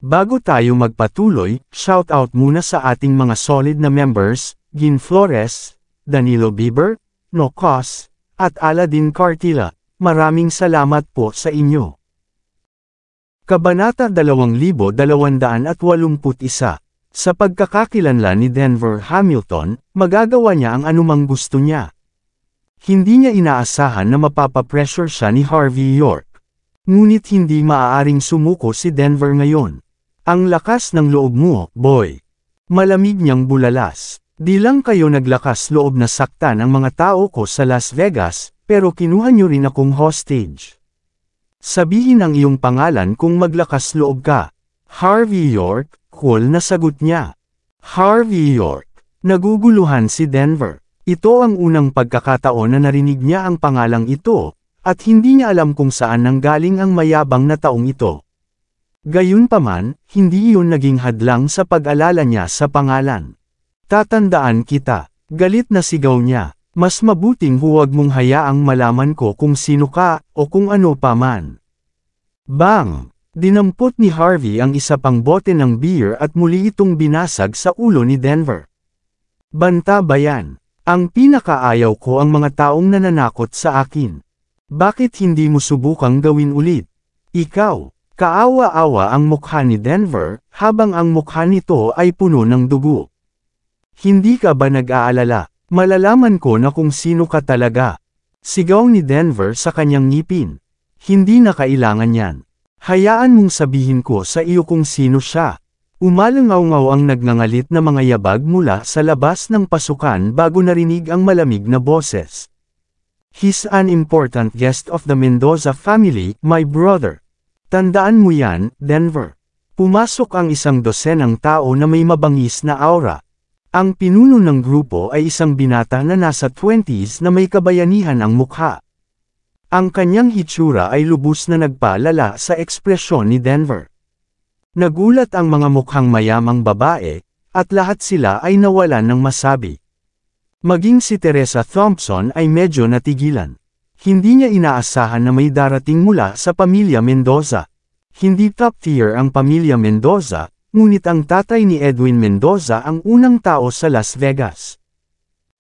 Bago tayo magpatuloy, shoutout muna sa ating mga solid na members, Gin Flores, Danilo Bieber, Nocos, at Aladin Cartila. Maraming salamat po sa inyo. Kabanata 2281. Sa pagkakakilanlan ni Denver Hamilton, magagawa niya ang anumang gusto niya. Hindi niya inaasahan na mapapapressure siya ni Harvey York. Ngunit hindi maaaring sumuko si Denver ngayon. Ang lakas ng loob mo, boy. Malamig niyang bulalas. Di lang kayo naglakas loob na saktan ang mga tao ko sa Las Vegas, pero kinuha niyo rin akong hostage. Sabihin ang iyong pangalan kung maglakas loob ka. Harvey York, cool na sagot niya. Harvey York. Naguguluhan si Denver. Ito ang unang pagkakataon na narinig niya ang pangalang ito, at hindi niya alam kung saan nanggaling ang mayabang na taong ito. Gayunpaman, hindi iyon naging hadlang sa pag-alala niya sa pangalan. Tatandaan kita. Galit na sigaw niya. Mas mabuting huwag mong hayaang malaman ko kung sino ka, o kung ano pa man. Bang! Dinampot ni Harvey ang isa pang bote ng beer at muli itong binasag sa ulo ni Denver. Banta ba yan? Ang pinakaayaw ko ang mga taong nananakot sa akin. Bakit hindi mo subukang gawin ulit? Ikaw. Kaawa-awa ang mukha ni Denver, habang ang mukha nito ay puno ng dugo. Hindi ka ba nag-aalala? Malalaman ko na kung sino ka talaga. Sigaw ni Denver sa kanyang ngipin. Hindi na kailangan yan. Hayaan mong sabihin ko sa iyo kung sino siya. Umalangaw-ngaw ang nagngangalit na mga yabag mula sa labas ng pasukan bago narinig ang malamig na boses. He's an important guest of the Mendoza family, my brother. Tandaan mo yan, Denver. Pumasok ang isang dosenang tao na may mabangis na aura. Ang pinuno ng grupo ay isang binata na nasa 20s na may kabayanihan ang mukha. Ang kanyang hitsura ay lubos na nagpaalala sa ekspresyon ni Denver. Nagulat ang mga mukhang mayamang babae, at lahat sila ay nawalan ng masabi. Maging si Teresa Thompson ay medyo natigilan. Hindi niya inaasahan na may darating mula sa pamilya Mendoza. Hindi top tier ang pamilya Mendoza, ngunit ang tatay ni Edwin Mendoza ang unang tao sa Las Vegas.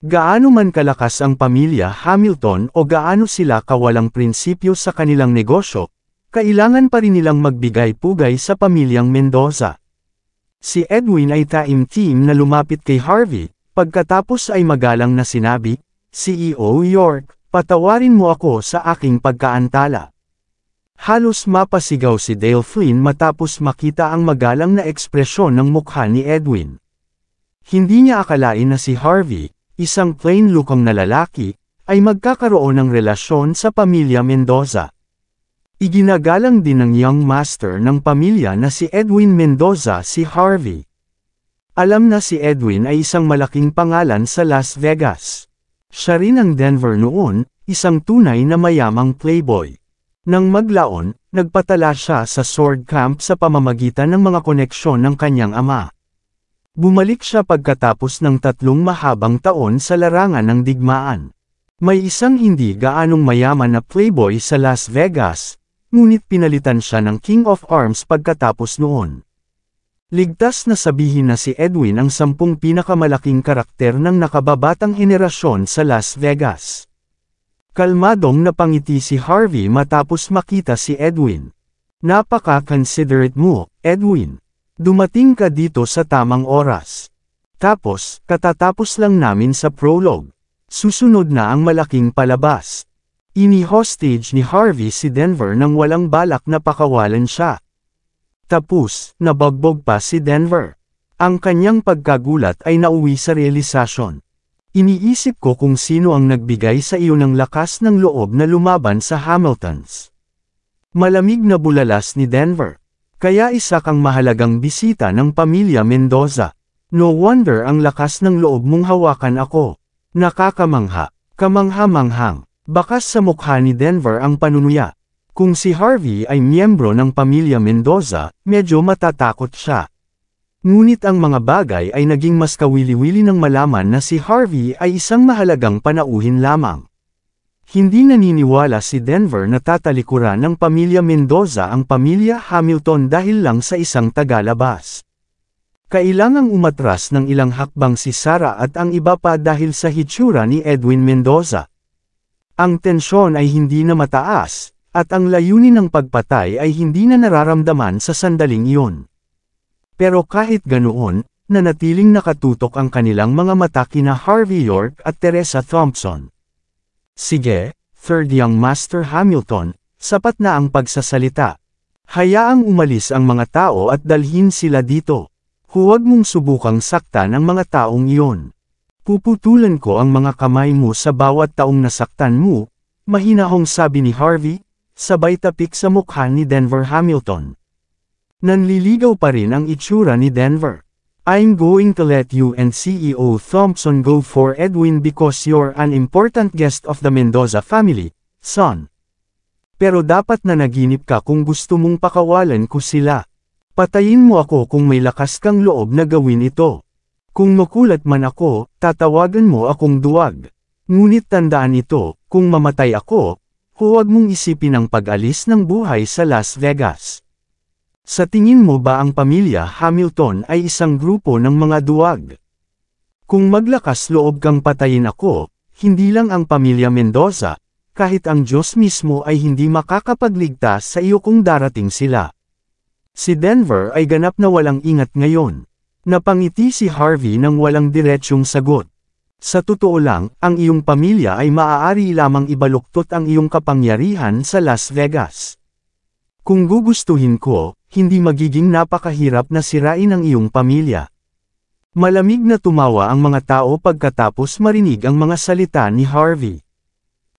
Gaano man kalakas ang pamilya Hamilton o gaano sila kawalang prinsipyo sa kanilang negosyo, kailangan pa rin nilang magbigay-pugay sa pamilyang Mendoza. Si Edwin ay taimtim na lumapit kay Harvey, pagkatapos ay magalang na sinabi, CEO York, patawarin mo ako sa aking pagkaantala. Halos mapasigaw si Dale Flynn matapos makita ang magalang na ekspresyon ng mukha ni Edwin. Hindi niya akalain na si Harvey, isang plain looking na lalaki, ay magkakaroon ng relasyon sa pamilya Mendoza. Iginagalang din ng young master ng pamilya na si Edwin Mendoza si Harvey. Alam na si Edwin ay isang malaking pangalan sa Las Vegas. Siya rin ang Denver noon, isang tunay na mayamang playboy. Nang maglaon, nagpatala siya sa sword camp sa pamamagitan ng mga koneksyon ng kanyang ama. Bumalik siya pagkatapos ng 3 mahabang taon sa larangan ng digmaan. May isang hindi gaanong mayaman na playboy sa Las Vegas, ngunit pinalitan siya ng King of Arms pagkatapos noon. Ligtas na sabihin na si Edwin ang 10 pinakamalaking karakter ng nakababatang henerasyon sa Las Vegas. Kalmadong napangiti si Harvey matapos makita si Edwin. Napaka-considerate mo, Edwin. Dumating ka dito sa tamang oras. Tapos, katatapos lang namin sa prologue. Susunod na ang malaking palabas. Ini-hostage ni Harvey si Denver nang walang balak na pakawalan siya. Tapos, nabagbog pa si Denver. Ang kanyang pagkagulat ay nauwi sa realisasyon. Iniisip ko kung sino ang nagbigay sa iyo ng lakas ng loob na lumaban sa Hamiltons. Malamig na bulalas ni Denver. Kaya isa kang mahalagang bisita ng pamilya Mendoza. No wonder ang lakas ng loob mong hawakan ako. Nakakamangha. Kamangha-manghang. Bakas sa mukha ni Denver ang panunuya. Kung si Harvey ay miyembro ng pamilya Mendoza, medyo matatakot siya. Ngunit ang mga bagay ay naging mas kawili-wili nang malaman na si Harvey ay isang mahalagang panauhin lamang. Hindi naniniwala si Denver na tatalikuran ng pamilya Mendoza ang pamilya Hamilton dahil lang sa isang tagalabas. Kailangang umatras ng ilang hakbang si Sara at ang iba pa dahil sa hitsura ni Edwin Mendoza. Ang tensyon ay hindi na mataas, at ang layunin ng pagpatay ay hindi na nararamdaman sa sandaling iyon. Pero kahit ganoon, nanatiling nakatutok ang kanilang mga mata kina Harvey York at Teresa Thompson. Sige, Third Young Master Hamilton, sapat na ang pagsasalita. Hayaang umalis ang mga tao at dalhin sila dito. Huwag mong subukang saktan ang mga taong iyon. Puputulan ko ang mga kamay mo sa bawat taong nasaktan mo, mahinahong sabi ni Harvey, sabay tapik sa mukha ni Denver Hamilton. Nanliligaw pa rin ang itsura ni Denver. I'm going to let you and CEO Thompson go for Edwin because you're an important guest of the Mendoza family, son. Pero dapat na naginip ka kung gusto mong pakawalan ko sila. Patayin mo ako kung may lakas kang loob na gawin ito. Kung makulat man ako, tatawagan mo akong duwag. Ngunit tandaan ito, kung mamatay ako, huwag mong isipin ang pag-alis ng buhay sa Las Vegas. Sa tingin mo ba ang pamilya Hamilton ay isang grupo ng mga duwag? Kung maglakas loob kang patayin ako, hindi lang ang pamilya Mendoza, kahit ang Diyos mismo ay hindi makakapagligtas sa iyo kung darating sila. Si Denver ay ganap na walang ingat ngayon. Napangiti si Harvey nang walang diretsyong sagot. Sa totoo lang, ang iyong pamilya ay maaari lamang ibaluktot ang iyong kapangyarihan sa Las Vegas. Kung gugustuhin ko, hindi magiging napakahirap na sirain ang iyong pamilya. Malamig na tumawa ang mga tao pagkatapos marinig ang mga salita ni Harvey.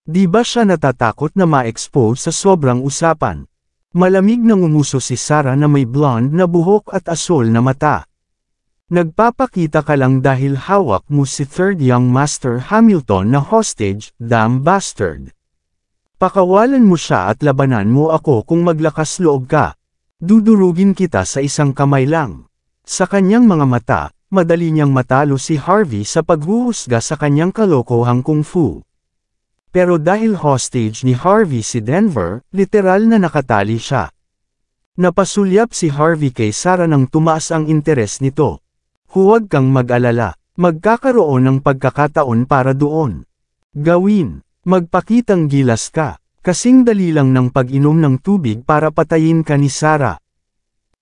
Di ba siya natatakot na ma-expose sa sobrang usapan? Malamig na ngumuso si Sara na may blonde na buhok at asul na mata. Nagpapakita ka lang dahil hawak mo si Third Young Master Hamilton na hostage, damn bastard. Pakawalan mo siya at labanan mo ako kung maglakas loob ka. Dudurugin kita sa isang kamay lang. Sa kanyang mga mata, madali niyang matalo si Harvey sa paghuhusga sa kanyang kalokohang kung fu. Pero dahil hostage ni Harvey si Denver, literal na nakatali siya. Napasulyap si Harvey kay Sara nang tumaas ang interes nito. Huwag kang mag-alala, magkakaroon ng pagkakataon para doon. Gawin, magpakitang gilas ka. Kasing dali lang ng pag-inom ng tubig para patayin ka ni Sara.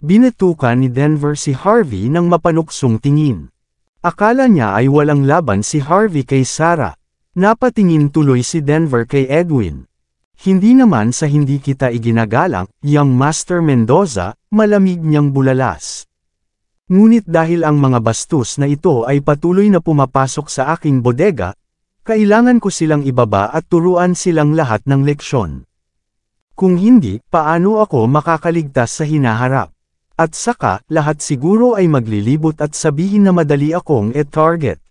Binetukan ni Denver si Harvey ng mapanuksong tingin. Akala niya ay walang laban si Harvey kay Sara. Napatingin tuloy si Denver kay Edwin. Hindi naman sa hindi kita iginagalang, Young Master Mendoza, malamig niyang bulalas. Ngunit dahil ang mga bastos na ito ay patuloy na pumapasok sa aking bodega, kailangan ko silang ibaba at turuan silang lahat ng leksyon. Kung hindi, paano ako makakaligtas sa hinaharap? At saka, lahat siguro ay maglilibot at sabihin na madali akong e-target.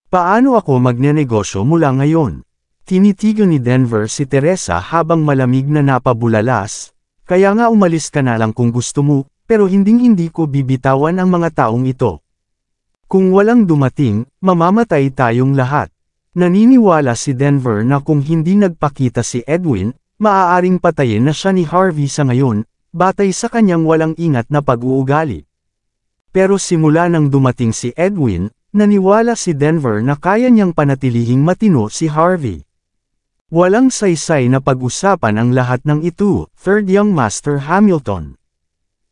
Paano ako magnenegosyo mula ngayon? Tinitigan ni Denver si Teresa habang malamig na napabulalas, kaya nga umalis ka na lang kung gusto mo, pero hinding-hindi ko bibitawan ang mga taong ito. Kung walang dumating, mamamatay tayong lahat. Naniniwala si Denver na kung hindi nagpakita si Edwin, maaaring patayin na siya ni Harvey sa ngayon, batay sa kanyang walang ingat na pag-uugali. Pero simula nang dumating si Edwin, naniwala si Denver na kaya niyang panatilihing matino si Harvey. Walang saysay na pag-usapan ang lahat ng ito, Third Young Master Hamilton.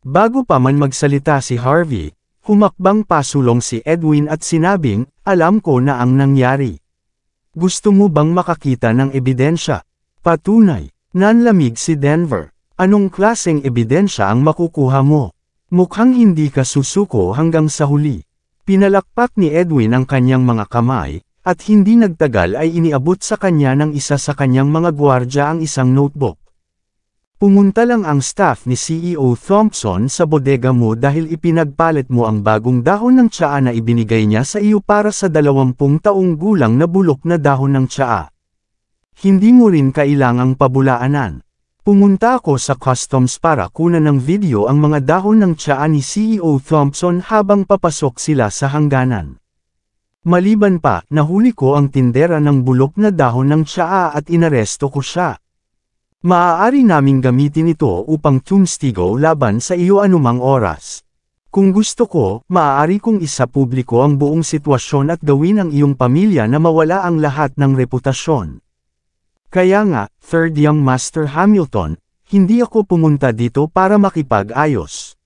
Bago pa man magsalita si Harvey, humakbang pasulong si Edwin at sinabing, alam ko na ang nangyari. Gusto mo bang makakita ng ebidensya? Patunay. Nanlamig si Denver. Anong klaseng ebidensya ang makukuha mo? Mukhang hindi ka susuko hanggang sa huli. Pinalakpak ni Edwin ang kanyang mga kamay, at hindi nagtagal ay iniabot sa kanya ng isa sa kanyang mga gwardya ang isang notebook. Pumunta lang ang staff ni CEO Thompson sa bodega mo dahil ipinagpalit mo ang bagong dahon ng tsaa na ibinigay niya sa iyo para sa 20 taong gulang na bulok na dahon ng tsaa. Hindi mo rin kailangang pabulaanan. Pumunta ako sa customs para kunan ng video ang mga dahon ng tsaa ni CEO Thompson habang papasok sila sa hangganan. Maliban pa, nahuli ko ang tindera ng bulok na dahon ng tsaa at inaresto ko siya. Maaari naming gamitin ito upang tumstigo laban sa iyo anumang oras. Kung gusto ko, maaari kong isapubliko ang buong sitwasyon at gawin ang iyong pamilya na mawala ang lahat ng reputasyon. Kaya nga, Third Young Master Hamilton, hindi ako pumunta dito para makipag-ayos.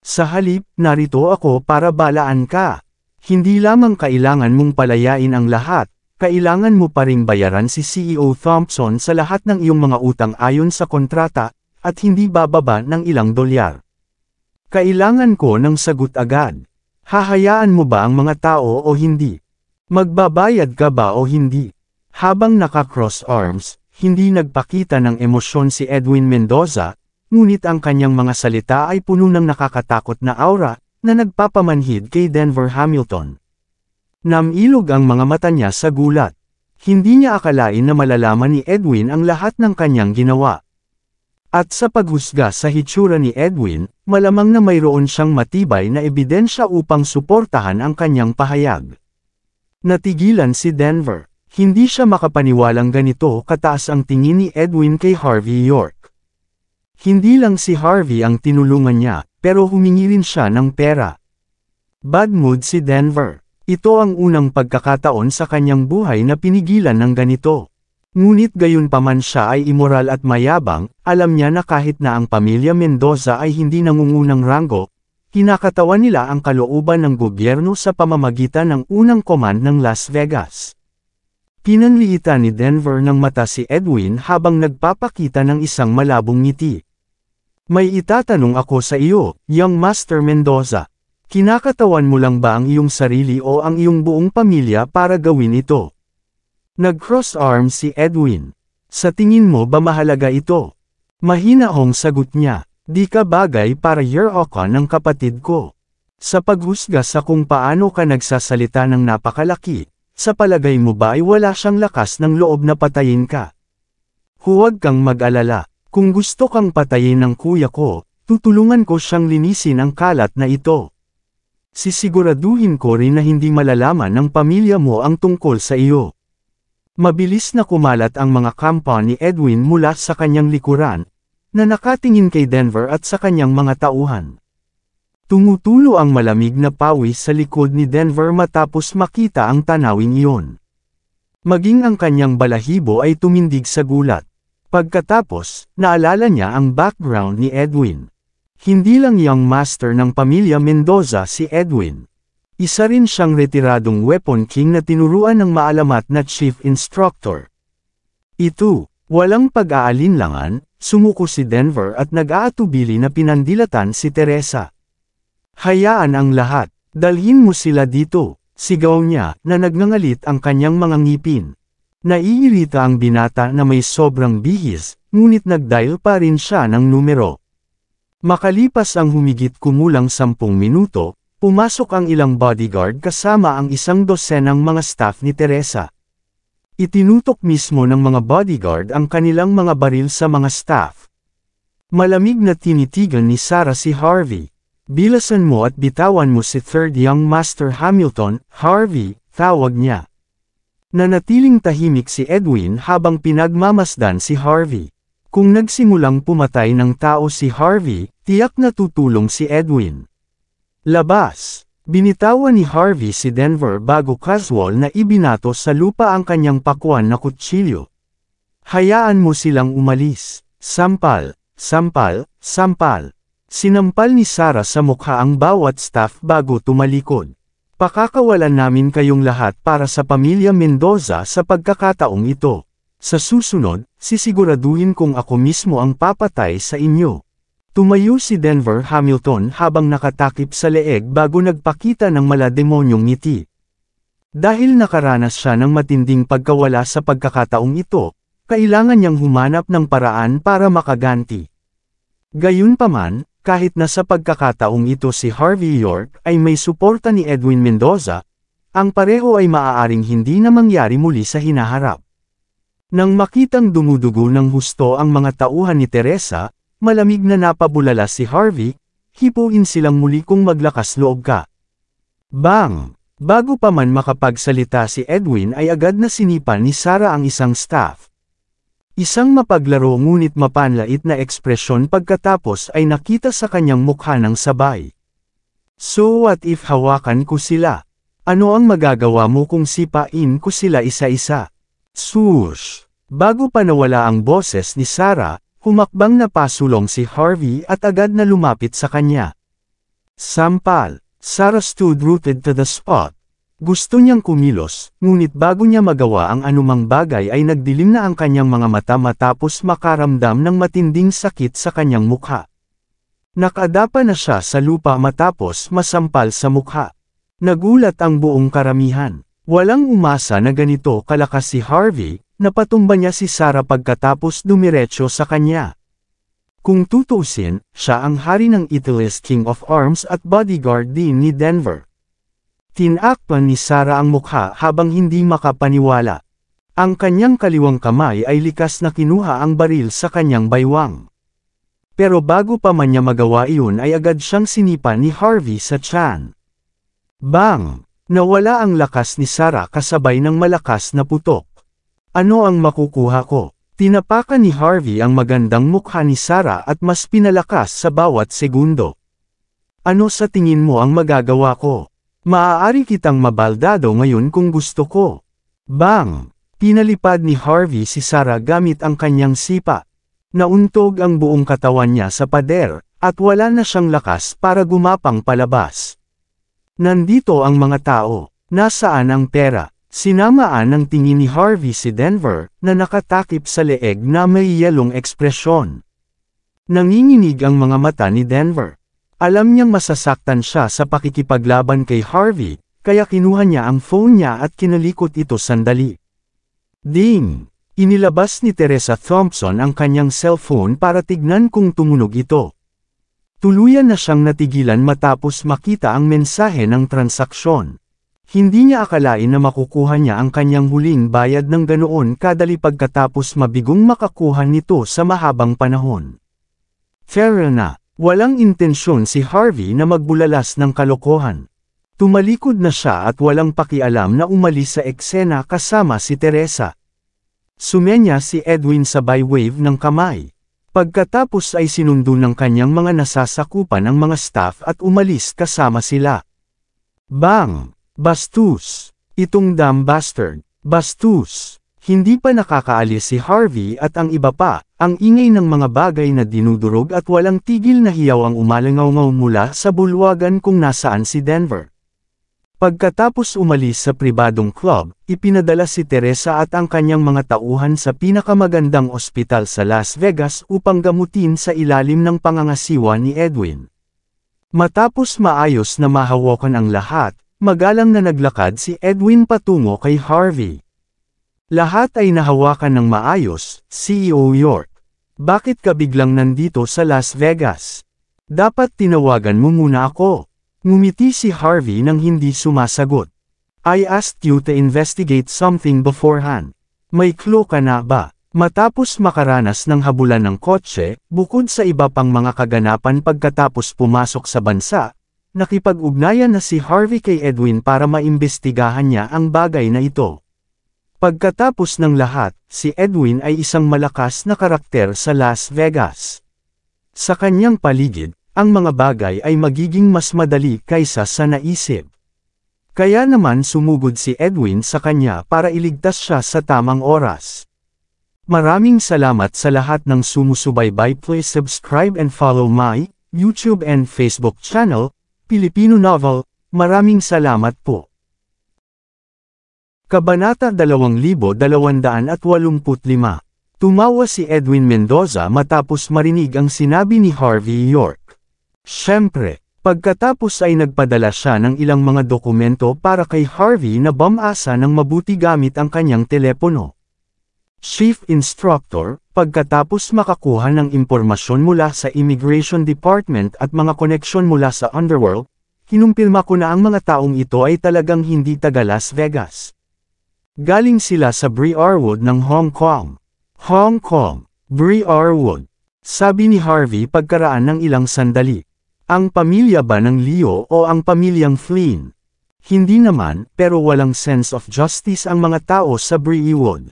Sa halip, narito ako para balaan ka. Hindi lamang kailangan mong palayain ang lahat, kailangan mo pa ring bayaran si CEO Thompson sa lahat ng iyong mga utang ayon sa kontrata, at hindi bababa ng ilang dolyar. Kailangan ko ng sagot agad. Hahayaan mo ba ang mga tao o hindi? Magbabayad ka ba o hindi? Habang naka-cross arms, hindi nagpakita ng emosyon si Edwin Mendoza, ngunit ang kanyang mga salita ay puno ng nakakatakot na aura, na nagpapamanhid kay Denver Hamilton. Namilog ang mga mata niya sa gulat. Hindi niya akalain na malalaman ni Edwin ang lahat ng kanyang ginawa. At sa paghusga sa hitsura ni Edwin, malamang na mayroon siyang matibay na ebidensya upang suportahan ang kanyang pahayag. Natigilan si Denver. Hindi siya makapaniwalang ganito kataas ang tingin ni Edwin kay Harvey York. Hindi lang si Harvey ang tinulungan niya, pero humingi rin siya ng pera. Bad mood si Denver. Ito ang unang pagkakataon sa kanyang buhay na pinigilan ng ganito. Ngunit gayunpaman siya ay immoral at mayabang, alam niya na kahit na ang pamilya Mendoza ay hindi nangungunang ranggo, kinakatawan nila ang kalooban ng gobyerno sa pamamagitan ng unang command ng Las Vegas. Pinanliitan ni Denver ng mata si Edwin habang nagpapakita ng isang malabong ngiti. May itatanong ako sa iyo, Young Master Mendoza. Kinakatawan mo lang ba ang iyong sarili o ang iyong buong pamilya para gawin ito? Nag-cross arms si Edwin. Sa tingin mo ba mahalaga ito? Mahinahong sagot niya, di ka bagay para year-oka ng kapatid ko. Sa paghusga sa kung paano ka nagsasalita ng napakalaki, sa palagay mo ba ay wala siyang lakas ng loob na patayin ka? Huwag kang mag-alala, kung gusto kang patayin ng kuya ko, tutulungan ko siyang linisin ang kalat na ito. Sisiguraduhin ko rin na hindi malalaman ng pamilya mo ang tungkol sa iyo. Mabilis na kumalat ang mga kampa ni Edwin mula sa kanyang likuran, na nakatingin kay Denver at sa kanyang mga tauhan. Tumutulo ang malamig na pawis sa likod ni Denver matapos makita ang tanawing iyon. Maging ang kanyang balahibo ay tumindig sa gulat. Pagkatapos, naalala niya ang background ni Edwin. Hindi lang young master ng pamilya Mendoza si Edwin. Isa rin siyang retiradong weapon king na tinuruan ng maalamat na chief instructor. Ito, walang pag-aalinlangan, sumuko si Denver at nag-aatubili na pinandilatan si Teresa. Hayaan ang lahat, dalhin mo sila dito, sigaw niya na nagngangalit ang kanyang mga ngipin. Naiirita ang binata na may sobrang bihis, ngunit nag-dial pa rin siya ng numero. Makalipas ang humigit kumulang 10 minuto, pumasok ang ilang bodyguard kasama ang 100 mga staff ni Teresa. Itinutok mismo ng mga bodyguard ang kanilang mga baril sa mga staff. Malamig na tinitigan ni Sarah si Harvey. Bilasan mo at bitawan mo si Third Young Master Hamilton, Harvey, tawag niya. Nanatiling tahimik si Edwin habang pinagmamasdan si Harvey. Kung nagsimulang pumatay ng tao si Harvey, tiyak na tutulong si Edwin. Labas! Binitawan ni Harvey si Denver bago casual na ibinato sa lupa ang kanyang pakuan na kutsilyo. Hayaan mo silang umalis. Sampal, sampal, sampal. Sinampal ni Sarah sa mukha ang bawat staff bago tumalikod. Pakakawalan namin kayong lahat para sa pamilya Mendoza sa pagkakataong ito. Sa susunod, sisiguraduhin kong ako mismo ang papatay sa inyo. Tumayo si Denver Hamilton habang nakatakip sa leeg bago nagpakita ng malademonyong ngiti. Dahil nakaranas siya ng matinding pagkawala sa pagkakataong ito, kailangan niyang humanap ng paraan para makaganti. Gayunpaman, kahit na sa pagkakataong ito si Harvey York ay may suporta ni Edwin Mendoza, ang pareho ay maaaring hindi na mangyari muli sa hinaharap. Nang makitang dumudugo ng husto ang mga tauhan ni Teresa, malamig na napabulala si Harvey, hipuin silang muli kung maglakas loob ka. Bang! Bago pa man makapagsalita si Edwin ay agad na sinipa ni Sarah ang isang staff. Isang mapaglaro ngunit mapanlait na ekspresyon pagkatapos ay nakita sa kanyang mukha ng sabay. So what if hawakan ko sila? Ano ang magagawa mo kung sipain ko sila isa-isa? Swoosh! Bago pa nawala ang boses ni Sarah, humakbang na pasulong si Harvey at agad na lumapit sa kanya. Sampal! Sarah stood rooted to the spot. Gusto niyang kumilos, ngunit bago niya magawa ang anumang bagay ay nagdilim na ang kanyang mga mata matapos makaramdam ng matinding sakit sa kanyang mukha. Nakadapa na siya sa lupa matapos masampal sa mukha. Nagulat ang buong karamihan. Walang umasa na ganito kalakas si Harvey, napatumba niya si Sarah pagkatapos dumiretso sa kanya. Kung tutusin, siya ang hari ng Italy's King of Arms at bodyguard din ni Denver. Tinakpan ni Sarah ang mukha habang hindi makapaniwala. Ang kanyang kaliwang kamay ay likas na kinuha ang baril sa kanyang baywang. Pero bago pa man niya magawa iyon ay agad siyang sinipa ni Harvey sa tiyan. Bang! Nawala ang lakas ni Sarah kasabay ng malakas na putok. Ano ang makukuha ko? Tinapakan ni Harvey ang magandang mukha ni Sarah at mas pinalakas sa bawat segundo. Ano sa tingin mo ang magagawa ko? Maaari kitang mabaldado ngayon kung gusto ko. Bang! Pinalipad ni Harvey si Sarah gamit ang kanyang sipa. Nauntog ang buong katawan niya sa pader, at wala na siyang lakas para gumapang palabas. Nandito ang mga tao. Nasaan ang pera? Sinamaan ng tingin ni Harvey si Denver, na nakatakip sa leeg na may yelong ekspresyon. Nanginginig ang mga mata ni Denver. Alam niyang masasaktan siya sa pakikipaglaban kay Harvey, kaya kinuha niya ang phone niya at kinalikot ito sandali. Ding! Inilabas ni Teresa Thompson ang kanyang cellphone para tignan kung tumunog ito. Tuluyan na siyang natigilan matapos makita ang mensahe ng transaksyon. Hindi niya akalain na makukuha niya ang kanyang huling bayad ng ganoon kadali pagkatapos mabigong makakuha nito sa mahabang panahon. Fair na, walang intensyon si Harvey na magbulalas ng kalokohan. Tumalikod na siya at walang pakialam na umalis sa eksena kasama si Teresa. Sumenya si Edwin sabay wave ng kamay. Pagkatapos ay sinundo ng kanyang mga nasasakupan ang mga staff at umalis kasama sila. Bang! Bastos! Itong damn bastard! Bastos! Hindi pa nakakaalis si Harvey at ang iba pa, ang ingay ng mga bagay na dinudurog at walang tigil na hiyaw ang umalangaw-ngaw mula sa bulwagan kung nasaan si Denver. Pagkatapos umalis sa pribadong club, ipinadala si Teresa at ang kanyang mga tauhan sa pinakamagandang ospital sa Las Vegas upang gamutin sa ilalim ng pangangasiwa ni Edwin. Matapos maayos na mahawakan ang lahat, magalang na naglakad si Edwin patungo kay Harvey. Lahat ay nahawakan ng maayos, CEO York. Bakit ka biglang nandito sa Las Vegas? Dapat tinawagan mo muna ako. Ngumiti si Harvey nang hindi sumasagot. I asked you to investigate something beforehand. May clue ka na ba? Matapos makaranas ng habulan ng kotse, bukod sa iba pang mga kaganapan pagkatapos pumasok sa bansa, nakipag-ugnayan na si Harvey kay Edwin para maimbestigahan niya ang bagay na ito. Pagkatapos ng lahat, si Edwin ay isang malakas na karakter sa Las Vegas. Sa kanyang paligid, ang mga bagay ay magiging mas madali kaysa sa naisip. Kaya naman sumugod si Edwin sa kanya para iligtas siya sa tamang oras. Maraming salamat sa lahat ng sumusubaybay. Please subscribe and follow my YouTube and Facebook channel, Pilipino Novel. Maraming salamat po. Kabanata 2285. Tumawa si Edwin Mendoza matapos marinig ang sinabi ni Harvey York. Siyempre, pagkatapos ay nagpadala siya ng ilang mga dokumento para kay Harvey na bumasa ng mabuti gamit ang kanyang telepono. Chief Instructor, pagkatapos makakuha ng impormasyon mula sa Immigration Department at mga koneksyon mula sa Underworld, kinumpirma ko na ang mga taong ito ay talagang hindi taga Las Vegas. Galing sila sa Briarwood ng Hong Kong. Hong Kong, Briarwood. Sabi ni Harvey pagkaraan ng ilang sandali. Ang pamilya ba ng Leo o ang pamilyang Flynn? Hindi naman, pero walang sense of justice ang mga tao sa Briewood.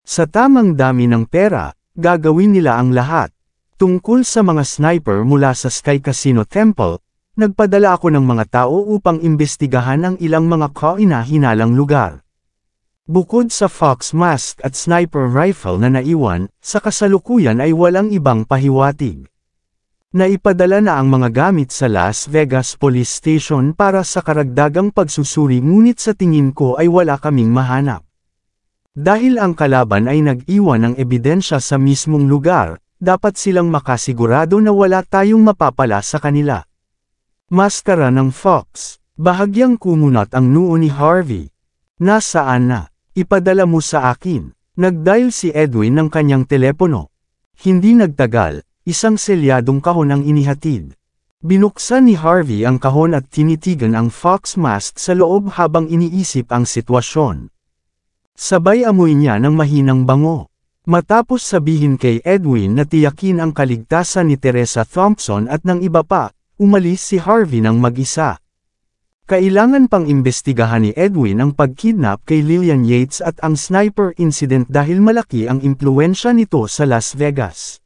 Sa tamang dami ng pera, gagawin nila ang lahat. Tungkol sa mga sniper mula sa Sky Casino Temple, nagpadala ako ng mga tao upang imbestigahan ang ilang mga kaina-hinalang lugar. Bukod sa Fox Mask at Sniper Rifle na naiwan, sa kasalukuyan ay walang ibang pahiwatig. Naipadala na ang mga gamit sa Las Vegas Police Station para sa karagdagang pagsusuri ngunit sa tingin ko ay wala kaming mahanap. Dahil ang kalaban ay nag-iwan ng ebidensya sa mismong lugar, dapat silang makasigurado na wala tayong mapapala sa kanila. Maskara ng Fox. Bahagyang kumunat ang noo ni Harvey. Nasaan na? Ipadala mo sa akin. Nag-dial si Edwin ng kanyang telepono. Hindi nagtagal. Isang selyadong kahon ang inihatid. Binuksan ni Harvey ang kahon at tinitigan ang Fox Mask sa loob habang iniisip ang sitwasyon. Sabay amoy niya ng mahinang bango. Matapos sabihin kay Edwin na tiyakin ang kaligtasan ni Teresa Thompson at ng iba pa, umalis si Harvey ng mag-isa. Kailangan pang imbestigahan ni Edwin ang pagkidnap kay Lillian Yates at ang sniper incident dahil malaki ang impluwensya nito sa Las Vegas.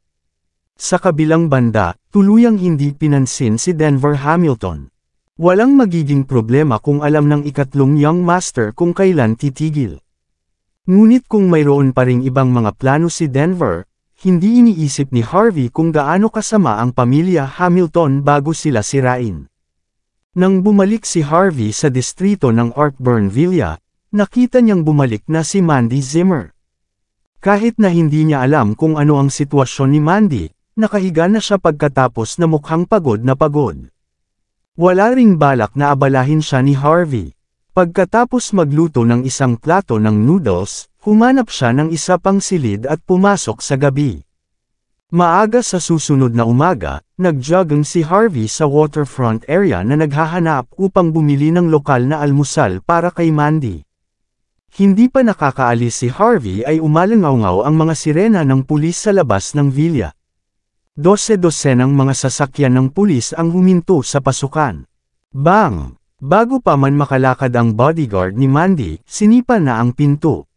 Sa kabilang banda, tuluyang hindi pinansin si Denver Hamilton. Walang magiging problema kung alam ng ikatlong Young Master kung kailan titigil. Ngunit kung mayroon pa ring ibang mga plano si Denver, hindi iniisip ni Harvey kung gaano kasama ang pamilya Hamilton bago sila sirain. Nang bumalik si Harvey sa distrito ng Artburn Villa, nakita niyang bumalik na si Mandy Zimmer. Kahit na hindi niya alam kung ano ang sitwasyon ni Mandy, nakahiga na siya pagkatapos na mukhang pagod na pagod. Wala ring balak na abalahin siya ni Harvey. Pagkatapos magluto ng isang plato ng noodles, humanap siya ng isa pang silid at pumasok sa gabi. Maaga sa susunod na umaga, nag-jogging si Harvey sa waterfront area na naghahanap upang bumili ng lokal na almusal para kay Mandy. Hindi pa nakakaalis si Harvey ay umalangaw-ngaw ang mga sirena ng pulis sa labas ng villa. 12-dosenang mga sasakyan ng pulis ang huminto sa pasukan. Bang! Bago pa man makalakad ang bodyguard ni Mandy, sinipa na ang pinto.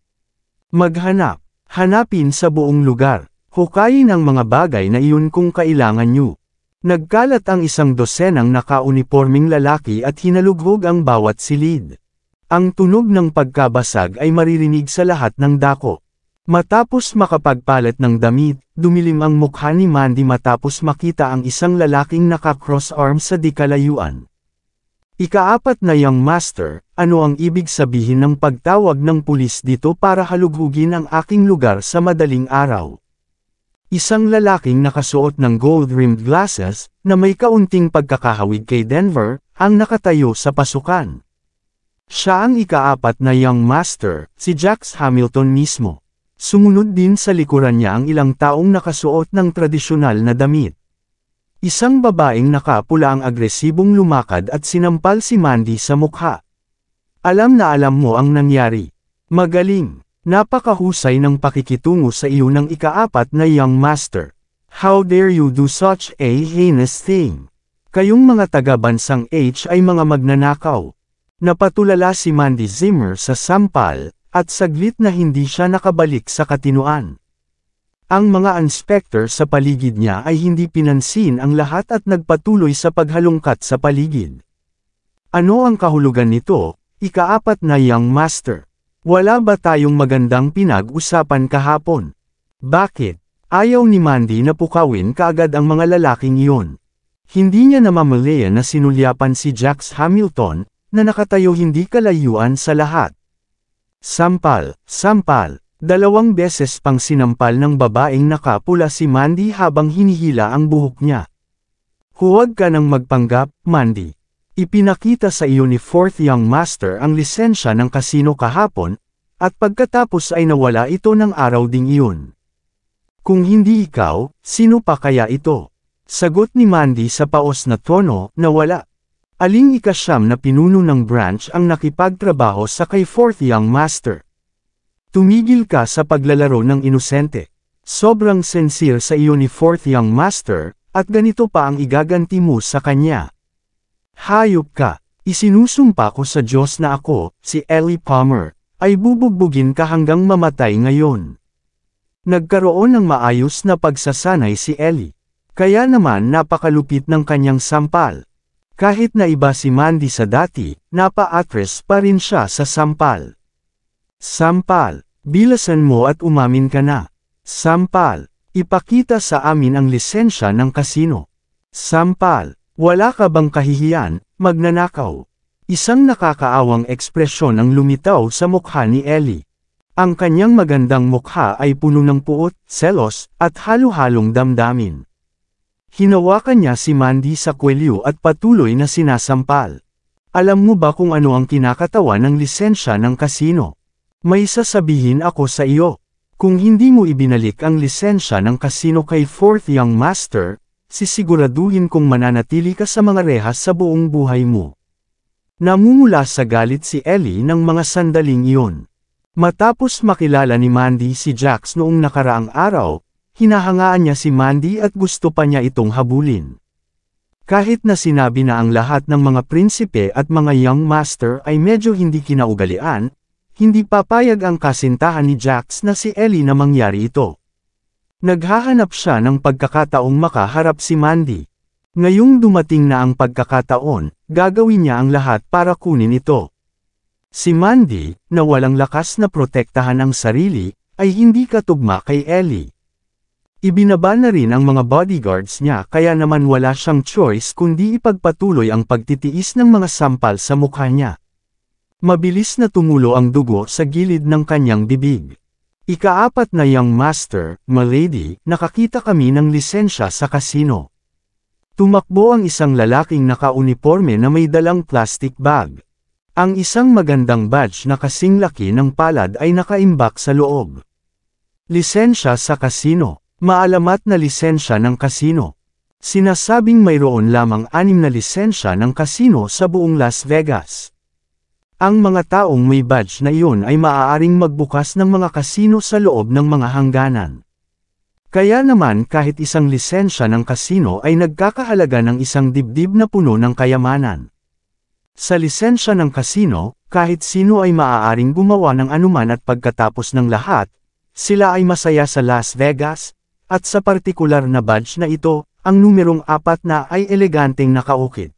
Maghanap. Hanapin sa buong lugar. Hukayin ang mga bagay na iyon kung kailangan nyo. Nagkalat ang 12 naka-uniporming lalaki at hinalughog ang bawat silid. Ang tunog ng pagkabasag ay maririnig sa lahat ng dako. Matapos makapagpalit ng damit, dumilim ang mukha ni Mandy matapos makita ang isang lalaking naka-cross arms sa di kalayuan. Ika-4 na Young Master, ano ang ibig sabihin ng pagtawag ng pulis dito para halughugin ang aking lugar sa madaling araw? Isang lalaking nakasuot ng gold-rimmed glasses, na may kaunting pagkakahawig kay Denver, ang nakatayo sa pasukan. Siya ang ika-4 na Young Master, si Jax Hamilton mismo. Sumunod din sa likuran niya ang ilang taong nakasuot ng tradisyonal na damit. Isang babaeng nakapula ang agresibong lumakad at sinampal si Mandy sa mukha. Alam na alam mo ang nangyari. Magaling. Napakahusay ng pakikitungo sa iyo ng ika-4 na Young Master. How dare you do such a heinous thing? Kayong mga taga-bansang H ay mga magnanakaw. Napatulala si Mandy Zimmer sa sampal, at saglit na hindi siya nakabalik sa katinuan. Ang mga inspector sa paligid niya ay hindi pinansin ang lahat at nagpatuloy sa paghalungkat sa paligid. Ano ang kahulugan nito, ika-4 na Young Master? Wala ba tayong magandang pinag-usapan kahapon? Bakit? Ayaw ni Mandy na pukawin kaagad ang mga lalaking iyon. Hindi niya namamalayan na sinulyapan si Jax Hamilton, na nakatayo hindi kalayuan sa lahat. Sampal, sampal. 2 beses pang sinampal ng babaeng nakapula si Mandy habang hinihila ang buhok niya. Huwag ka nang magpanggap, Mandy. Ipinakita sa iyo ni 4th Young Master ang lisensya ng kasino kahapon, at pagkatapos ay nawala ito ng araw ding iyon. Kung hindi ikaw, sino pa kaya ito? Sagot ni Mandy sa paos na tono, nawala. Aling ika-9 na pinuno ng branch ang nakipagtrabaho sa kay 4th Young Master. Tumigil ka sa paglalaro ng inosente. Sobrang sincere sa iyo ni 4th Young Master, at ganito pa ang igaganti mo sa kanya. Hayop ka. Isinusumpa ko sa Diyos na ako, si Ellie Palmer, ay bubugbugin ka hanggang mamatay ngayon. Nagkaroon ng maayos na pagsasanay si Ellie. Kaya naman napakalupit ng kanyang sampal. Kahit na iba si Mandy sa dati, napa-actress pa rin siya sa sampal. Sampal, bilasan mo at umamin ka na. Sampal, ipakita sa amin ang lisensya ng kasino. Sampal, wala ka bang kahihiyan, magnanakaw? Isang nakakaawang ekspresyon ang lumitaw sa mukha ni Ellie. Ang kanyang magandang mukha ay puno ng puot, selos, at halo-halong damdamin. Hinawakan niya si Mandy sa kwelyo at patuloy na sinasampal. Alam mo ba kung ano ang kinakatawan ng lisensya ng kasino? May sasabihin ako sa iyo. Kung hindi mo ibinalik ang lisensya ng kasino kay Fourth Young Master, sisiguraduhin kong mananatili ka sa mga rehas sa buong buhay mo. Namumula sa galit si Ellie ng mga sandaling iyon. Matapos makilala ni Mandy si Jax noong nakaraang araw, hinahangaan niya si Mandy at gusto pa niya itong habulin. Kahit na sinabi na ang lahat ng mga prinsipe at mga young master ay medyo hindi kinaugalian, hindi papayag ang kasintahan ni Jax na si Ellie na mangyari ito. Naghahanap siya ng pagkakataong makaharap si Mandy. Ngayong dumating na ang pagkakataon, gagawin niya ang lahat para kunin ito. Si Mandy, na walang lakas na protektahan ang sarili, ay hindi katugma kay Ellie. Ibinaba na rin ang mga bodyguards niya kaya naman wala siyang choice kundi ipagpatuloy ang pagtitiis ng mga sampal sa mukha niya. Mabilis na tumulo ang dugo sa gilid ng kanyang bibig. Ikaapat na young master, Milady, nakakita kami ng lisensya sa kasino. Tumakbo ang isang lalaking naka-uniforme na may dalang plastic bag. Ang isang magandang badge na kasing laki ng palad ay nakaimbak sa loob. Lisensya sa kasino. Maalamat na lisensya ng kasino. Sinasabing mayroon lamang 6 na lisensya ng kasino sa buong Las Vegas. Ang mga taong may badge na iyon ay maaaring magbukas ng mga kasino sa loob ng mga hangganan. Kaya naman kahit isang lisensya ng kasino ay nagkakahalaga ng isang dibdib na puno ng kayamanan. Sa lisensya ng kasino, kahit sino ay maaaring gumawa ng anuman at pagkatapos ng lahat, sila ay masaya sa Las Vegas. At sa partikular na badge na ito, ang numerong 4 na ay eleganteng nakaukit.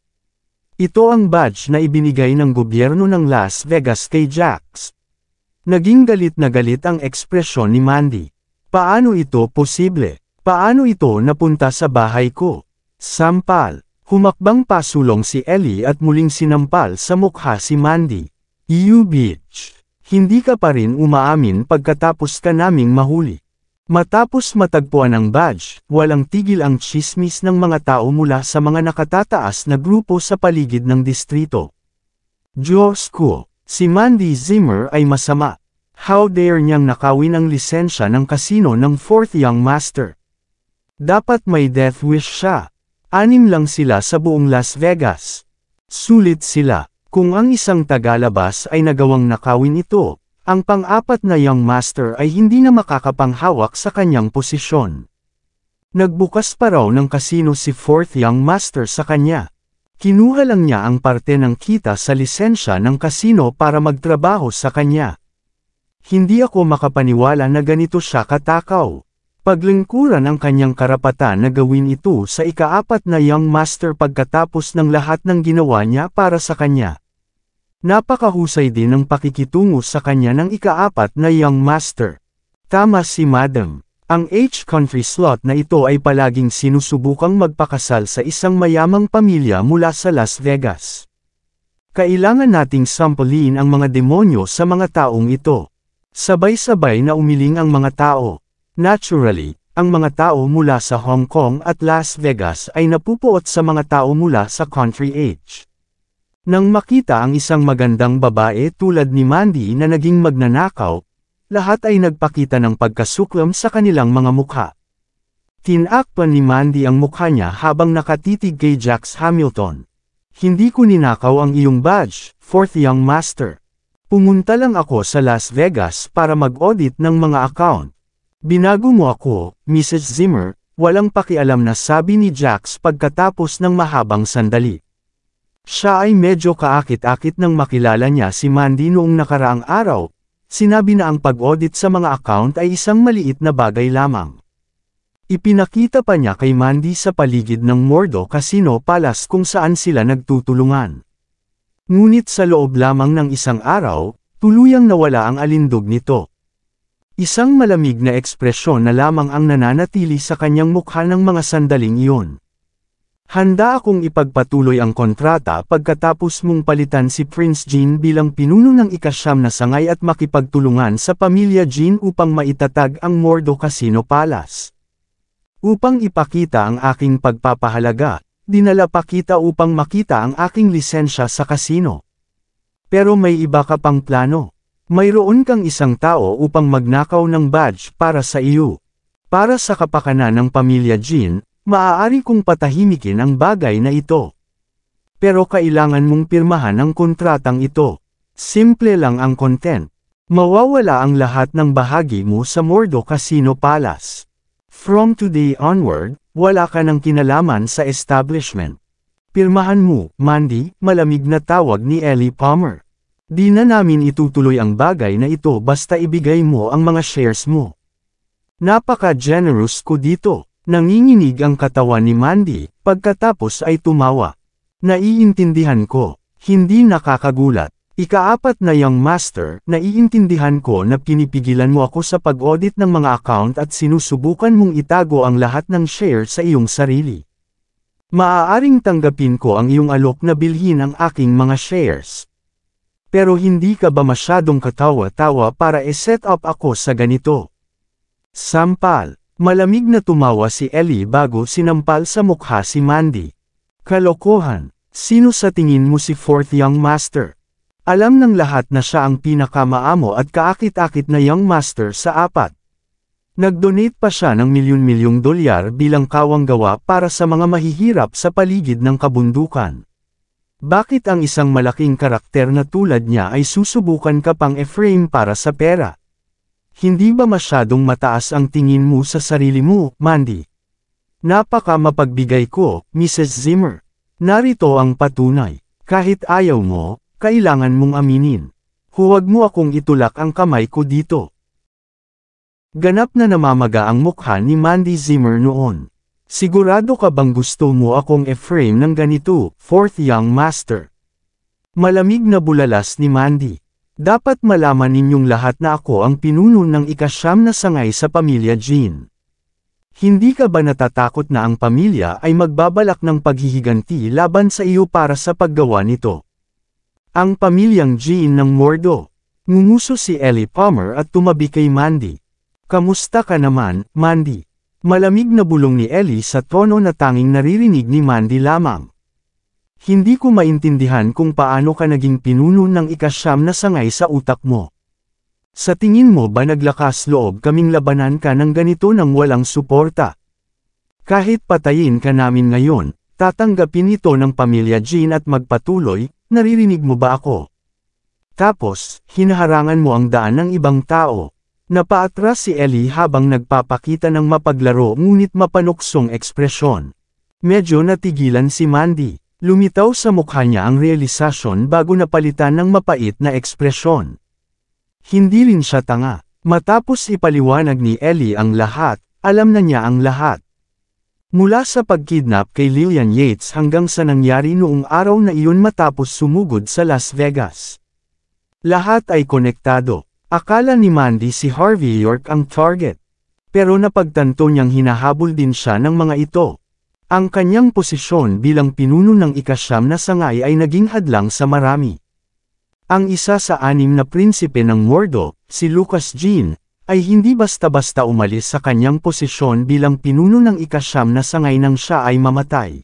Ito ang badge na ibinigay ng gobyerno ng Las Vegas kay Jax. Naging galit na galit ang ekspresyon ni Mandy. Paano ito posible? Paano ito napunta sa bahay ko? Sampal. Humakbang pasulong si Ellie at muling sinampal sa mukha si Mandy. You bitch. Hindi ka pa rin umaamin pagkatapos ka naming mahuli. Matapos matagpuan ang badge, walang tigil ang tsismis ng mga tao mula sa mga nakatataas na grupo sa paligid ng distrito. Diyos ko, si Mandy Zimmer ay masama. How dare niyang nakawin ang lisensya ng kasino ng Fourth Young Master. Dapat may death wish siya. 6 lang sila sa buong Las Vegas. Sulit sila. Kung ang isang tagalabas ay nagawang nakawin ito, ang pang-4 na young master ay hindi na makakapanghawak sa kanyang posisyon. Nagbukas pa raw ng kasino si Fourth Young Master sa kanya. Kinuha lang niya ang parte ng kita sa lisensya ng kasino para magtrabaho sa kanya. Hindi ako makapaniwala na ganito siya katakaw. Paglingkuran ang kanyang karapatan na gawin ito sa ika-4 na young master pagkatapos ng lahat ng ginawa niya para sa kanya. Napakahusay din ng pakikitungo sa kanya ng ika-4 na young master. Tama si Madam. Ang H-Country slot na ito ay palaging sinusubukang magpakasal sa isang mayamang pamilya mula sa Las Vegas. Kailangan nating sampulin ang mga demonyo sa mga taong ito. Sabay-sabay na umiling ang mga tao. Naturally, ang mga tao mula sa Hong Kong at Las Vegas ay napupuot sa mga tao mula sa Country H. Nang makita ang isang magandang babae tulad ni Mandy na naging magnanakaw, lahat ay nagpakita ng pagkasuklam sa kanilang mga mukha. Tinakpan ni Mandy ang mukha niya habang nakatitig kay Jax Hamilton. Hindi ko ninakaw ang iyong badge, Fourth Young Master. Pumunta lang ako sa Las Vegas para mag-audit ng mga account. Binago mo ako, Mrs. Zimmer, walang pakialam na sabi ni Jax pagkatapos ng mahabang sandali. Siya ay medyo kaakit-akit nang makilala niya si Mandy noong nakaraang araw. Sinabi na ang pag-audit sa mga account ay isang maliit na bagay lamang. Ipinakita pa niya kay Mandy sa paligid ng Mordo Casino Palace kung saan sila nagtutulungan. Ngunit sa loob lamang ng isang araw, tuluyang nawala ang alindog nito. Isang malamig na ekspresyon na lamang ang nananatili sa kanyang mukha ng mga sandaling iyon. Handa akong ipagpatuloy ang kontrata pagkatapos mong palitan si Prince Jean bilang pinuno ng ika-9 na sangay at makipagtulungan sa pamilya Jean upang maitatag ang Mordo Casino Palace. Upang ipakita ang aking pagpapahalaga, dinala pa kita upang makita ang aking lisensya sa casino. Pero may iba ka pang plano. Mayroon kang isang tao upang magnakaw ng badge para sa iyo. Para sa kapakanan ng pamilya Jean, maaari kong patahimikin ang bagay na ito. Pero kailangan mong pirmahan ang kontratang ito. Simple lang ang content. Mawawala ang lahat ng bahagi mo sa Mordo Casino Palace. From today onward, wala ka ng kinalaman sa establishment. Pirmahan mo, Mandy, malamig na tawag ni Ellie Palmer. Di na namin itutuloy ang bagay na ito basta ibigay mo ang mga shares mo. Napaka-generous ko dito. Nanginginig ang katawan ni Mandy, pagkatapos ay tumawa. Naiintindihan ko, hindi nakakagulat. Ika-4 na Young Master, naiintindihan ko na pinipigilan mo ako sa pag-audit ng mga account at sinusubukan mong itago ang lahat ng share sa iyong sarili. Maaaring tanggapin ko ang iyong alok na bilhin ang aking mga shares. Pero hindi ka ba masyadong katawa-tawa para i-set up ako sa ganito? Sampal. Malamig na tumawa si Ellie bago sinampal sa mukha si Mandy. Kalokohan. Sino sa tingin mo si 4th Young Master? Alam ng lahat na siya ang pinakamaamo at kaakit-akit na Young Master sa 4. Nag-donate pa siya ng milyon-milyong dolyar bilang kawang-gawa para sa mga mahihirap sa paligid ng kabundukan. Bakit ang isang malaking karakter na tulad niya ay susubukan ka pang e-frame para sa pera? Hindi ba masyadong mataas ang tingin mo sa sarili mo, Mandy? Napaka mapagbigay ko, Mrs. Zimmer. Narito ang patunay. Kahit ayaw mo, kailangan mong aminin. Huwag mo akong itulak ang kamay ko dito. Ganap na namamaga ang mukha ni Mandy Zimmer noon. Sigurado ka bang gusto mo akong e-frame ng ganito, 4th Young Master? Malamig na bulalas ni Mandy. Dapat malaman ninyong lahat na ako ang pinuno ng ika-9 na sangay sa pamilya Jean. Hindi ka ba natatakot na ang pamilya ay magbabalak ng paghihiganti laban sa iyo para sa paggawa nito? Ang pamilyang Jean ng Mordo. Ngumuso si Ellie Palmer at tumabi kay Mandy. Kamusta ka naman, Mandy? Malamig na bulong ni Ellie sa tono na tanging naririnig ni Mandy lamang. Hindi ko maintindihan kung paano ka naging pinuno ng ika-9 na sangay sa utak mo. Sa tingin mo ba naglakas loob kaming labanan ka ng ganito nang walang suporta? Kahit patayin ka namin ngayon, tatanggapin ito ng pamilya Jean at magpatuloy, naririnig mo ba ako? Tapos, hinaharangan mo ang daan ng ibang tao. Napaatras si Ellie habang nagpapakita ng mapaglaro ngunit mapanuksong ekspresyon. Medyo natigilan si Mandy. Lumitaw sa mukha niya ang realisasyon bago napalitan ng mapait na ekspresyon. Hindi rin siya tanga. Matapos ipaliwanag ni Ellie ang lahat, alam na niya ang lahat. Mula sa pagkidnap kay Lillian Yates hanggang sa nangyari noong araw na iyon matapos sumugod sa Las Vegas. Lahat ay konektado. Akala ni Mandy si Harvey York ang target. Pero napagtanto niyang hinahabol din siya ng mga ito. Ang kanyang posisyon bilang pinuno ng ika-9 na sangay ay naging hadlang sa marami. Ang isa sa 6 na prinsipe ng Mordo, si Lucas Jean, ay hindi basta-basta umalis sa kanyang posisyon bilang pinuno ng ika-9 na sangay nang siya ay mamatay.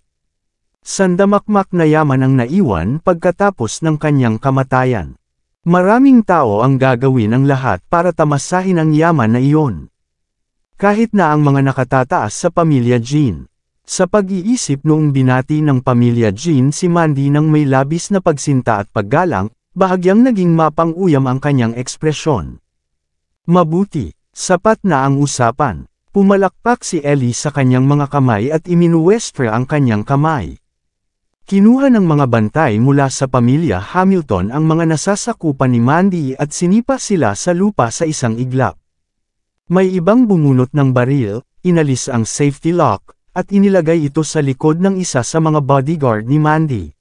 Sandamakmak na yaman ang naiwan pagkatapos ng kanyang kamatayan. Maraming tao ang gagawin ang lahat para tamasahin ang yaman na iyon. Kahit na ang mga nakatataas sa pamilya Jean. Sa pag-iisip noong binati ng pamilya Jean si Mandy nang may labis na pagsinta at paggalang, bahagyang naging mapang-uyam ang kanyang ekspresyon. Mabuti, sapat na ang usapan. Pumalakpak si Ellie sa kanyang mga kamay at iminuwestra ang kanyang kamay. Kinuha ng mga bantay mula sa pamilya Hamilton ang mga nasasakupan ni Mandy at sinipa sila sa lupa sa isang iglap. May ibang bumunot ng baril, inalis ang safety lock, at inilagay ito sa likod ng isa sa mga bodyguard ni Mandy.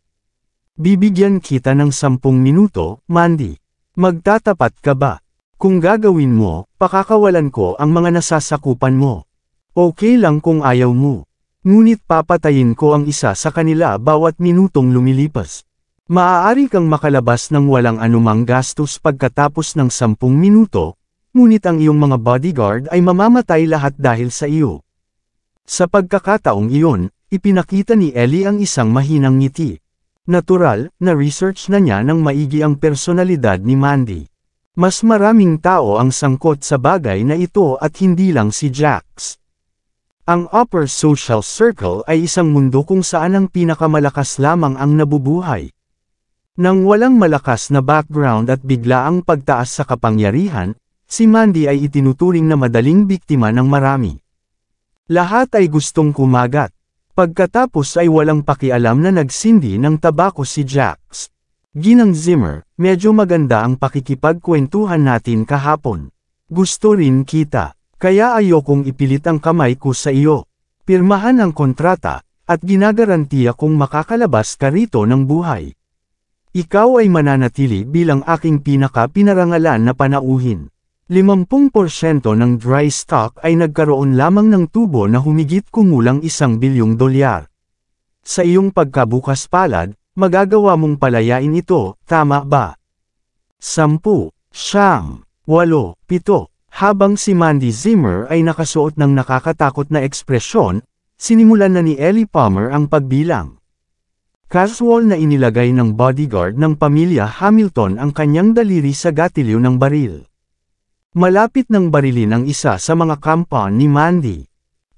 Bibigyan kita ng 10 minuto, Mandy. Magtatapat ka ba? Kung gagawin mo, pakakawalan ko ang mga nasasakupan mo. Okay lang kung ayaw mo. Ngunit papatayin ko ang isa sa kanila bawat minutong lumilipas. Maaari kang makalabas ng walang anumang gastos pagkatapos ng 10 minuto, ngunit ang iyong mga bodyguard ay mamamatay lahat dahil sa iyo. Sa pagkakataong iyon, ipinakita ni Ellie ang isang mahinang ngiti. Natural, na research na niya ng maigi ang personalidad ni Mandy. Mas maraming tao ang sangkot sa bagay na ito at hindi lang si Jax. Ang upper social circle ay isang mundo kung saan ang pinakamalakas lamang ang nabubuhay. Nang walang malakas na background at biglaang pagtaas sa kapangyarihan, si Mandy ay itinuturing na madaling biktima ng marami. Lahat ay gustong kumagat. Pagkatapos ay walang pakialam na nagsindi ng tabako si Jax. Ginang Zimmer, medyo maganda ang pakikipagkwentuhan natin kahapon. Gusto rin kita. Kaya ayokong ipilit ang kamay ko sa iyo. Pirmahan ang kontrata, at ginagarantiya kong makakalabas ka rito ng buhay. Ikaw ay mananatili bilang aking pinaka-pinarangalan na panauhin. 50% ng dry stock ay nagkaroon lamang ng tubo na humigit kumulang $1 bilyong. Sa iyong pagkabukas palad, magagawa mong palayain ito, tama ba? 10, 9, 8, 7. Habang si Mandy Zimmer ay nakasuot ng nakakatakot na ekspresyon, sinimulan na ni Ellie Palmer ang pagbilang. Casual na inilagay ng bodyguard ng pamilya Hamilton ang kanyang daliri sa gatilyo ng baril. Malapit ng barilin ang isa sa mga kampan ni Mandy.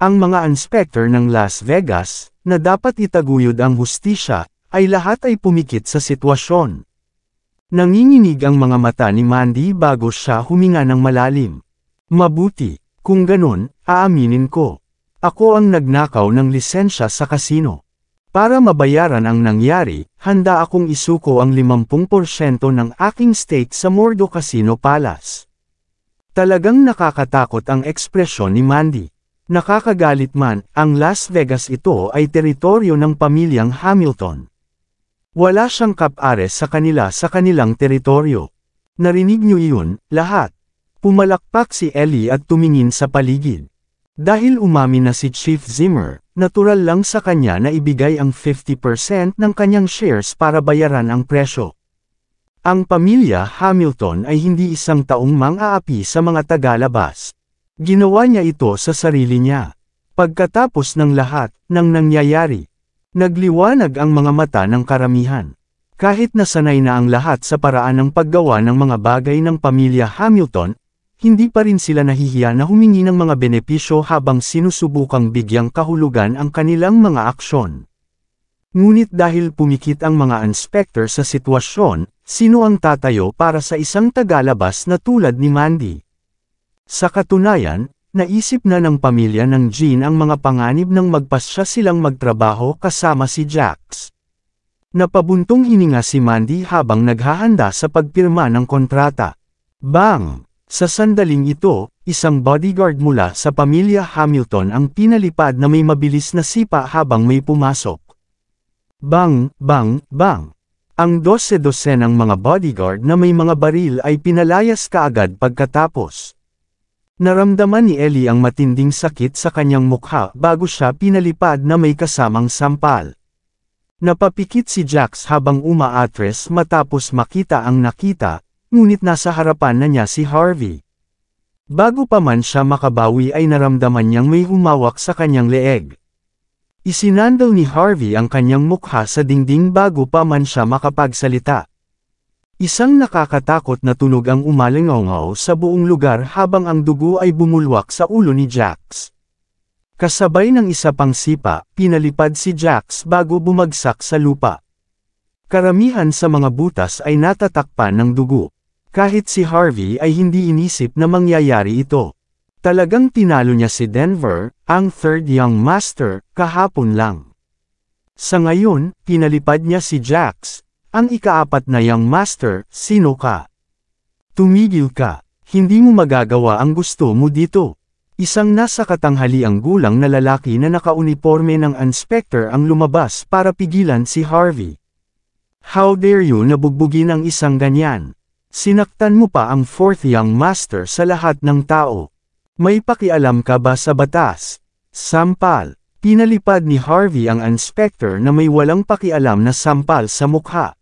Ang mga inspector ng Las Vegas, na dapat itaguyod ang hustisya, ay lahat ay pumikit sa sitwasyon. Nanginginig ang mga mata ni Mandy bago siya huminga ng malalim. Mabuti, kung ganun, aaminin ko. Ako ang nagnakaw ng lisensya sa kasino. Para mabayaran ang nangyari, handa akong isuko ang 50% ng aking stake sa Mordo Casino Palace. Talagang nakakatakot ang ekspresyon ni Mandy. Nakakagalit man, ang Las Vegas ito ay teritoryo ng pamilyang Hamilton. Wala siyang kap-ares sa kanila sa kanilang teritoryo. Narinig niyo iyon, lahat. Pumalakpak si Ellie at tumingin sa paligid. Dahil umamin na si Chief Zimmer, natural lang sa kanya na ibigay ang 50% ng kanyang shares para bayaran ang presyo. Ang pamilya Hamilton ay hindi isang taong mang-aapi sa mga tagalabas. Ginawa niya ito sa sarili niya. Pagkatapos ng lahat ng nangyayari, nagliwanag ang mga mata ng karamihan. Kahit nasanay na ang lahat sa paraan ng paggawa ng mga bagay ng pamilya Hamilton, hindi pa rin sila nahihiya na humingi ng mga benepisyo habang sinusubukang bigyang kahulugan ang kanilang mga aksyon. Ngunit dahil pumikit ang mga inspector sa sitwasyon, sino ang tatayo para sa isang tagalabas na tulad ni Mandy? Sa katunayan, naisip na ng pamilya ng Jean ang mga panganib nang magpasya silang magtrabaho kasama si Jax. Napabuntong hininga si Mandy habang naghahanda sa pagpirma ng kontrata. Bang! Sa sandaling ito, isang bodyguard mula sa pamilya Hamilton ang pinalipad na may mabilis na sipa habang may pumasok. Bang! Bang! Bang! Ang 12 ng mga bodyguard na may mga baril ay pinalayas kaagad pagkatapos. Naramdaman ni Ellie ang matinding sakit sa kanyang mukha bago siya pinalipad na may kasamang sampal. Napapikit si Jax habang umaatres matapos makita ang nakita, ngunit nasa harapan na niya si Harvey. Bago pa man siya makabawi ay naramdaman niyang may humawak sa kanyang leeg. Isinandal ni Harvey ang kanyang mukha sa dingding bago pa man siya makapagsalita. Isang nakakatakot na tunog ang umalingaw sa buong lugar habang ang dugo ay bumulwak sa ulo ni Jax. Kasabay ng isa pang sipa, pinalipad si Jax bago bumagsak sa lupa. Karamihan sa mga butas ay natatakpan ng dugo. Kahit si Harvey ay hindi inisip na mangyayari ito. Talagang tinalo niya si Denver, ang third young master, kahapon lang. Sa ngayon, pinalipad niya si Jax, ang ikaapat na Young Master. Sino ka? Tumigil ka. Hindi mo magagawa ang gusto mo dito. Isang nasa katanghaliang gulang na lalaki na nakauniporme ng inspector ang lumabas para pigilan si Harvey. How dare you na bugbugin ang isang ganyan? Sinaktan mo pa ang fourth Young Master sa lahat ng tao. May pakialam ka ba sa batas? Sampal. Pinalipad ni Harvey ang inspector na may walang pakialam na sampal sa mukha.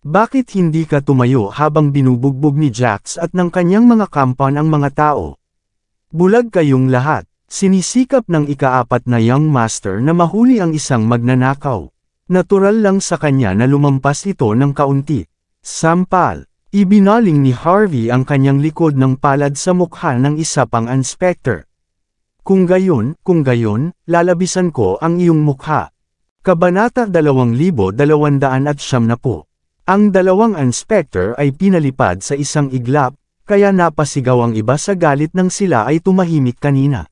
Bakit hindi ka tumayo habang binubugbog ni Jax at ng kanyang mga kampan ang mga tao? Bulag kayong lahat. Sinisikap ng ikaapat na Young Master na mahuli ang isang magnanakaw. Natural lang sa kanya na lumampas ito ng kaunti. Sampal. Ibinaling ni Harvey ang kanyang likod ng palad sa mukha ng isa pang inspector. Kung gayon, lalabisan ko ang iyong mukha. Kabanata 2290. Ang dalawang inspector ay pinalipad sa isang iglap, kaya napasigaw ang iba sa galit nang sila ay tumahimik kanina.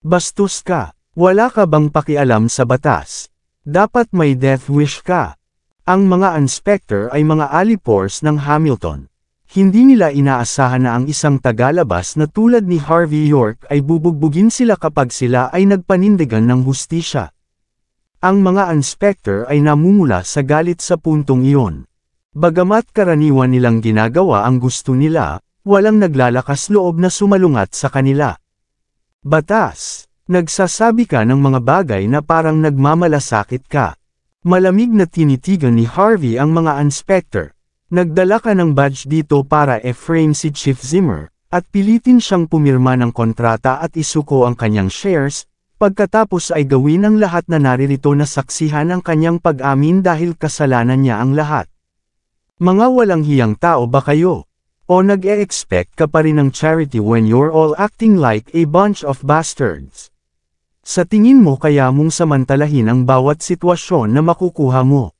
Bastos ka, wala ka bang pakialam sa batas? Dapat may death wish ka. Ang mga inspector ay mga alipors ng Hamilton. Hindi nila inaasahan na ang isang tagalabas na tulad ni Harvey York ay bubugbugin sila kapag sila ay nagpanindigan ng hustisya. Ang mga inspector ay namumula sa galit sa puntong iyon. Bagamat karaniwan nilang ginagawa ang gusto nila, walang naglalakas loob na sumalungat sa kanila. Batas. Nagsasabi ka ng mga bagay na parang nagmamalasakit ka. Malamig na tinitigan ni Harvey ang mga inspector. Nagdala ka ng badge dito para e-frame si Chief Zimmer, at pilitin siyang pumirma ng kontrata at isuko ang kanyang shares, pagkatapos ay gawin ang lahat na naririto na saksihan ang kanyang pag-amin dahil kasalanan niya ang lahat. Mga walang hiyang tao ba kayo? O nag-e-expect ka pa rin ng charity when you're all acting like a bunch of bastards? Sa tingin mo kaya mong samantalahin ang bawat sitwasyon na makukuha mo?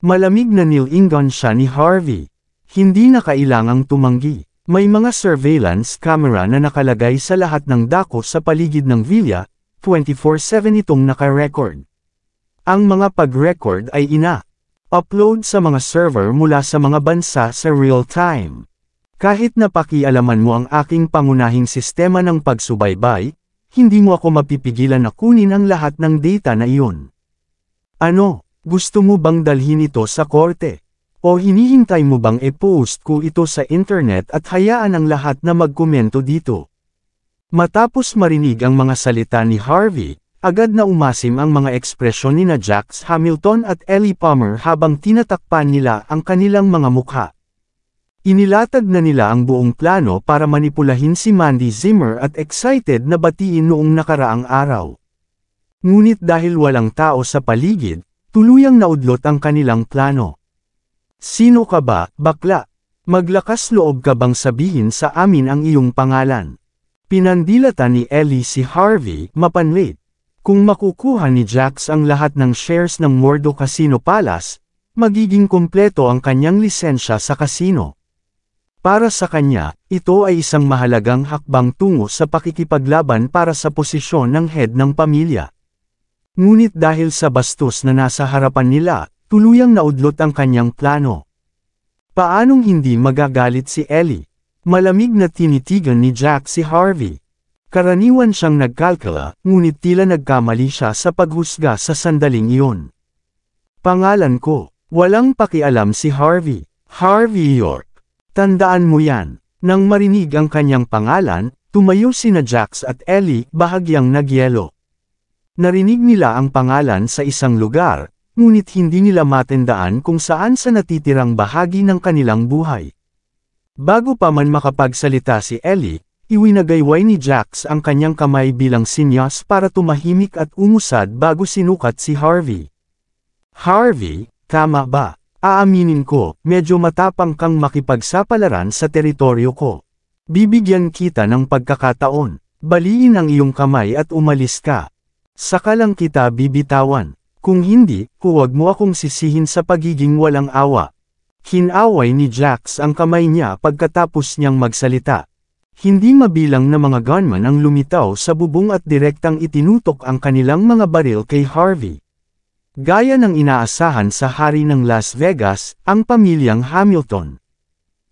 Malamig na nilingon siya ni Harvey. Hindi na kailangang tumanggi. May mga surveillance camera na nakalagay sa lahat ng dako sa paligid ng villa, 24/7 itong naka-record. Ang mga pag-record ay upload sa mga server mula sa mga bansa sa real time. Kahit na pakialaman mo ang aking pangunahing sistema ng pagsubaybay, hindi mo ako mapipigilan na kunin ang lahat ng data na iyon. Ano? Gusto mo bang dalhin ito sa korte? O hinihintay mo bang e-post ko ito sa internet at hayaan ang lahat na magkomento dito? Matapos marinig ang mga salita ni Harvey, agad na umasim ang mga ekspresyon ni Jax Hamilton at Ellie Palmer habang tinatakpan nila ang kanilang mga mukha. Inilatag na nila ang buong plano para manipulahin si Mandy Zimmer at excited na batiin noong nakaraang araw. Ngunit dahil walang tao sa paligid, tuluyang naudlot ang kanilang plano. Sino ka ba, bakla? Maglakas loob ka bang sabihin sa amin ang iyong pangalan? Pinandilatan ni Ellie si Harvey, mapanlit. Kung makukuha ni Jax ang lahat ng shares ng Mordo Casino Palace, magiging kumpleto ang kanyang lisensya sa casino. Para sa kanya, ito ay isang mahalagang hakbang tungo sa pakikipaglaban para sa posisyon ng head ng pamilya. Ngunit dahil sa bastos na nasa harapan nila, tuluyang naudlot ang kanyang plano. Paanong hindi magagalit si Ellie? Malamig na tinitigan ni Jax si Harvey. Karaniwan siyang nagkalkala, ngunit tila nagkamali siya sa paghusga sa sandaling iyon. Pangalan ko, walang pakialam si Harvey. Harvey York. Tandaan mo yan. Nang marinig ang kanyang pangalan, tumayo sina Jax at Ellie, bahagyang nagyelo. Narinig nila ang pangalan sa isang lugar, ngunit hindi nila matandaan kung saan sa natitirang bahagi ng kanilang buhay. Bago pa man makapagsalita si Ellie, iwinagayway ni Jax ang kanyang kamay bilang sinyas para tumahimik at umusad bago sinukat si Harvey. Harvey, tama ba? Aaminin ko, medyo matapang kang makipagsapalaran sa teritoryo ko. Bibigyan kita ng pagkakataon. Baliin ang iyong kamay at umalis ka. Saka lang kita bibitawan. Kung hindi, huwag mo akong sisihin sa pagiging walang awa. Hinaway ni Jax ang kamay niya pagkatapos niyang magsalita. Hindi mabilang na mga gunman ang lumitaw sa bubong at direktang itinutok ang kanilang mga baril kay Harvey. Gaya ng inaasahan sa hari ng Las Vegas, ang pamilyang Hamilton.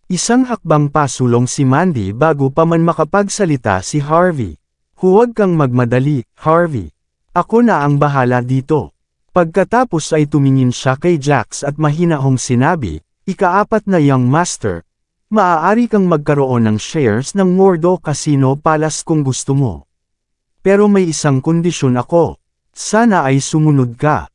Isang hakbang pasulong si Mandy bago pa man makapagsalita si Harvey. Huwag kang magmadali, Harvey. Ako na ang bahala dito. Pagkatapos ay tumingin siya kay Jax at mahinahong sinabi, "Ika-4 na young master. Maaari kang magkaroon ng shares ng Mordo Casino Palace kung gusto mo. Pero may isang kondisyon ako. Sana ay sumunod ka."